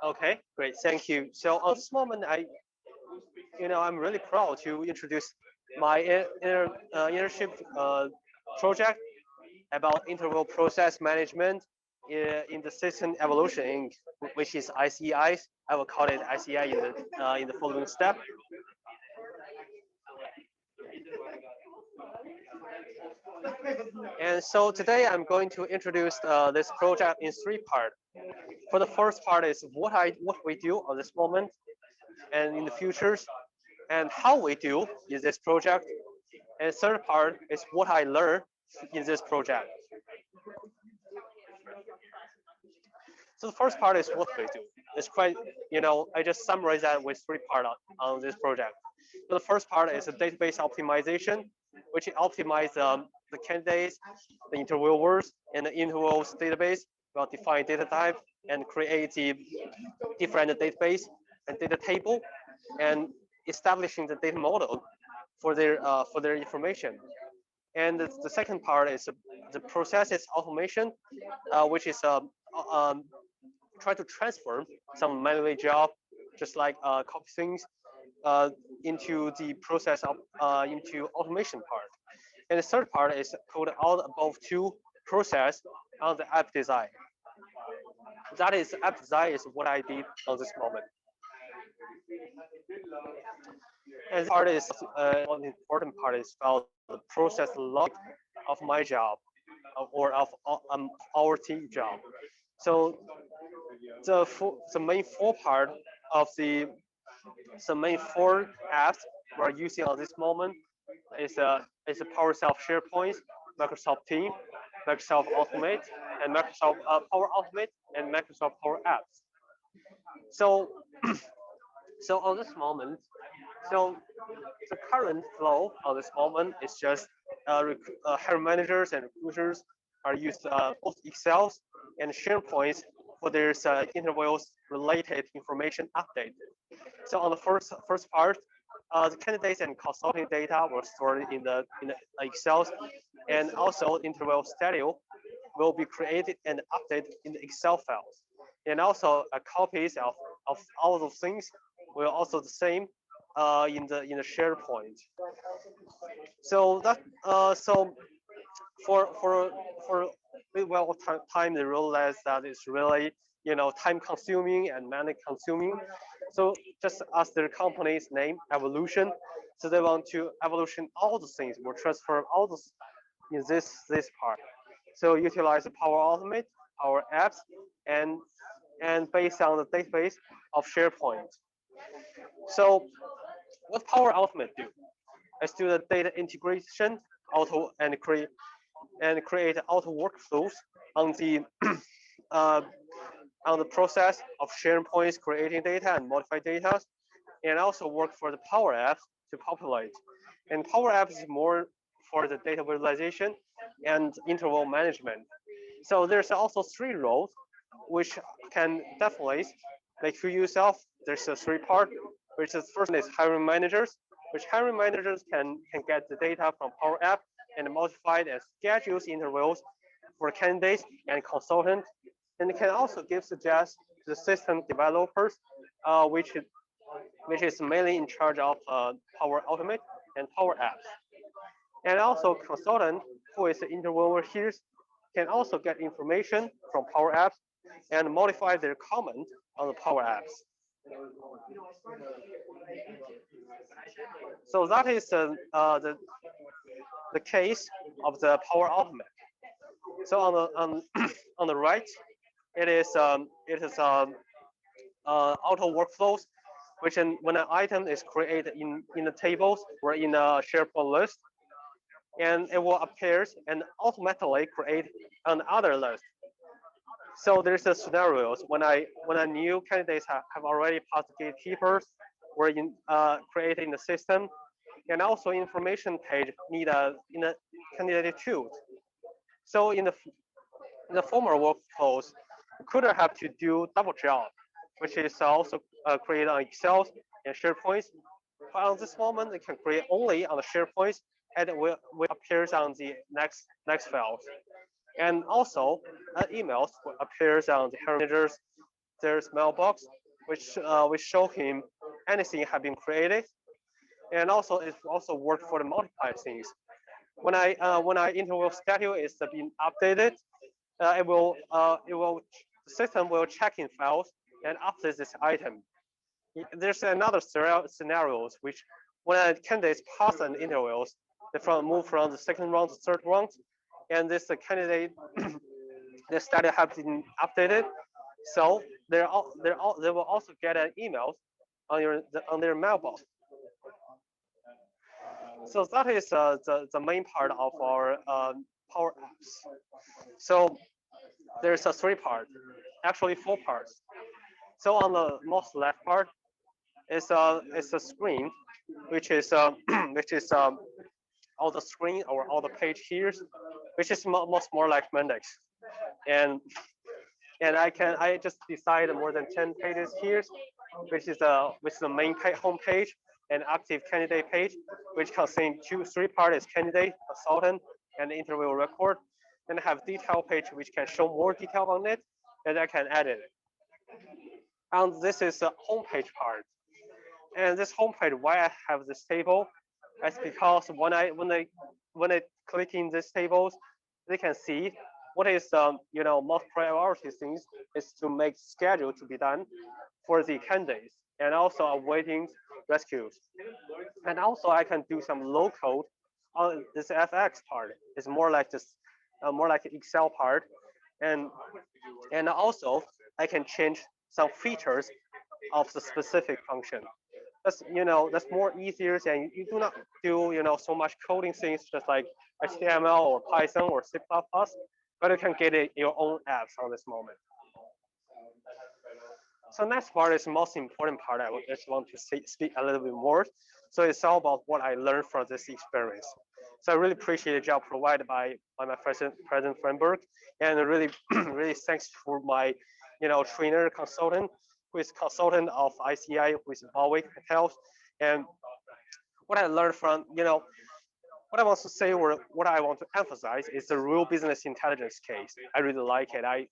Okay, great, thank you. So on this moment, I'm really proud to introduce my internship project about interval process management in the system evolution Inc., which is SEI. I will call it SEI in the following step. And so today I'm going to introduce this project in three parts. For the first part is what we do on this moment and in the futures, and how we do in this project. And third part is what I learned in this project. So the first part is what we do. It's quite, I just summarize that with three parts on this project. So the first part is a database optimization, which optimizes the candidates, the interviewers, and the interviews database. We'll define data type and create the different database and data table, and establishing the data model for their information. And the second part is the processes automation, which is try to transform some manual job, just like copy things, into the process of into automation part. And the third part is called all above two process on the app design. That is, app design is what I did on this moment. And part is one important part is about the process log of my job or of our team job. So the main four part of the main four apps we're using at this moment is a PowerShell SharePoint, Microsoft Team, Microsoft Automate, and Microsoft Power Automate, and Microsoft Power Apps. So so on this moment, so the current flow on this moment is just hiring managers and recruiters are used both Excel and SharePoint for their interviews related information update. So on the first part, the candidates and consulting data were stored in the Excel, and also interview schedule will be created and updated in the Excel files. And also copies of all those things will also the same in the SharePoint. So that so for well time they realize that it's really time consuming and money consuming. So just as their company's name, evolution, so they want to evolution all the things, will transform all those in this part. So utilize the Power Automate, Power Apps, and based on the database of SharePoint. So what Power Automate do? Is do the data integration auto and create auto workflows on the on the process of SharePoint creating data and modify data, and also work for the Power Apps to populate. And Power Apps is more for the data visualization and interval management. So there's also three roles which can definitely make for yourself. There's a three part, which is first is hiring managers, which hiring managers can get the data from Power App and modify it and schedules intervals for candidates and consultants. And it can also give suggestions to the system developers, which is mainly in charge of Power Automate and Power Apps. And also consultant, who is the interviewer here, can also get information from Power Apps and modify their comment on the Power Apps. So that is the case of the Power Automate. So on the right, it is auto workflows, which when an item is created in the tables or in a SharePoint list, and it will appear and automatically create another list. So there's a scenarios when a new candidates have already passed the gatekeepers or created in the system, and also information page need in a candidate too. So in the former workflows, recruiter have to do double job, which is also created on Excel and SharePoint. But on this moment, they can create only on the SharePoint, and it will appears on the next files. And also, emails will appears on the hiring managers, there's mailbox, which show him anything have been created, and also it also work for the multiply things. When I interval schedule is being updated, the system will check in files and update this item. There's another scenarios which when candidates pass an intervals, they move from the second round to third round, and this candidate the study have been updated, so they will also get an email on their mailbox. So that is the main part of our Power Apps. So there's a three part, actually four parts. So on the most left part is a screen, which is which is all the screen or all the page here, which is most more like Mendex, and I just decide more than 10 pages here, which is the main home page and active candidate page, which contain three parts: candidate, consultant, and interview record. And I have detail page which can show more detail on it, and I can edit it. And this is the home page part. And this home page, why I have this table, that's because when I click in these tables, they can see what is most priority things is to make schedule to be done for the candidates, and also awaiting rescues. And also I can do some low code on this FX part. It's more like this, more like Excel part, and also I can change some features of the specific function. That's more easier, and you do not do so much coding things just like HTML or Python or C++, but you can get your own apps on this moment. So next part is the most important part. I just want to speak a little bit more. So it's all about what I learned from this experience. So I really appreciate the job provided by my President Framework, and really really thanks for my trainer consultant, who is consultant of ICI, who is Balwick Health. And what I learned from what I want to say or what I want to emphasize is the real business intelligence case. I really like it. I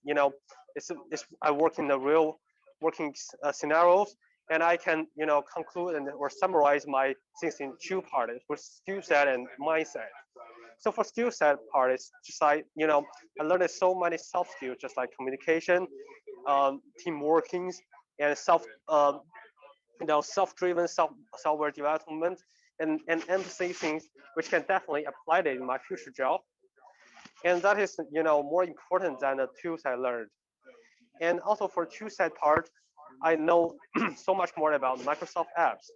work in the real working scenarios, and I can conclude or summarize my things in two parts: for skill set and mindset. So for skill set part, it's just like I learned so many soft skills, just like communication, team workings, and self-driven software development, and empathy things, which can definitely apply it in my future job. And that is more important than the tools I learned. And also for toolset part, I know so much more about Microsoft apps.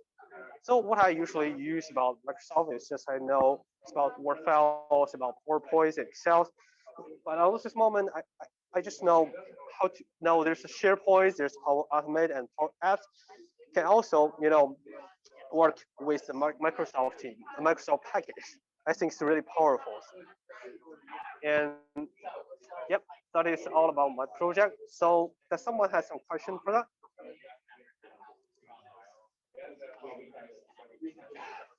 So what I usually use about Microsoft is just I know it's about Word files, about PowerPoint, Excel. But at this moment, I just know how to know there's a SharePoint, there's Power Automate and Power Apps. Can also work with the Microsoft team, the Microsoft package. I think it's really powerful. And yep, that is all about my project. So does someone have some question for that?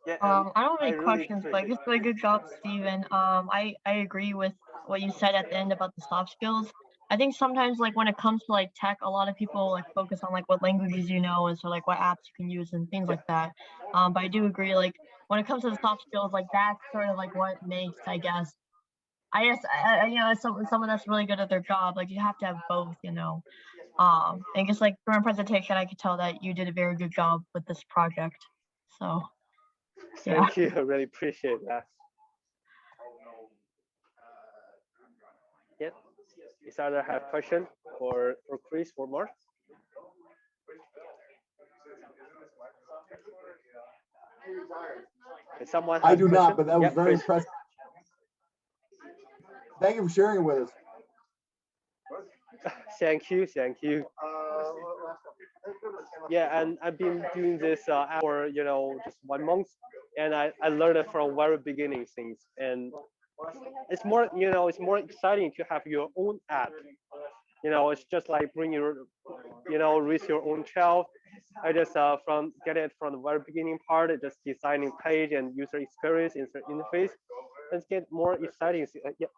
Yeah, I don't have any I really questions, but appreciate just a good job, Steven. I agree with what you said at the end about the soft skills. I think sometimes like when it comes to like tech, a lot of people like focus on like what languages you know and so like what apps you can use and things yeah, like that. But I do agree like when it comes to the soft skills, like that's sort of like what makes someone that's really good at their job. Like you have to have both, you know. And just like from a presentation, I could tell that you did a very good job with this project. So yeah. thank you. I really appreciate that. Yeah. Is other have question for Chris or Mark? If someone I has do question, not, but that was yeah, very Chris. impressive. Thank you for sharing it with us. Thank you, thank you. Yeah, and I've been doing this for just 1 month, and I learned it from very beginning things, and it's more it's more exciting to have your own app. It's just like bring your raise your own child. I just from get it from the very beginning part, just designing page and user experience, user interface, and get more exciting. Yeah.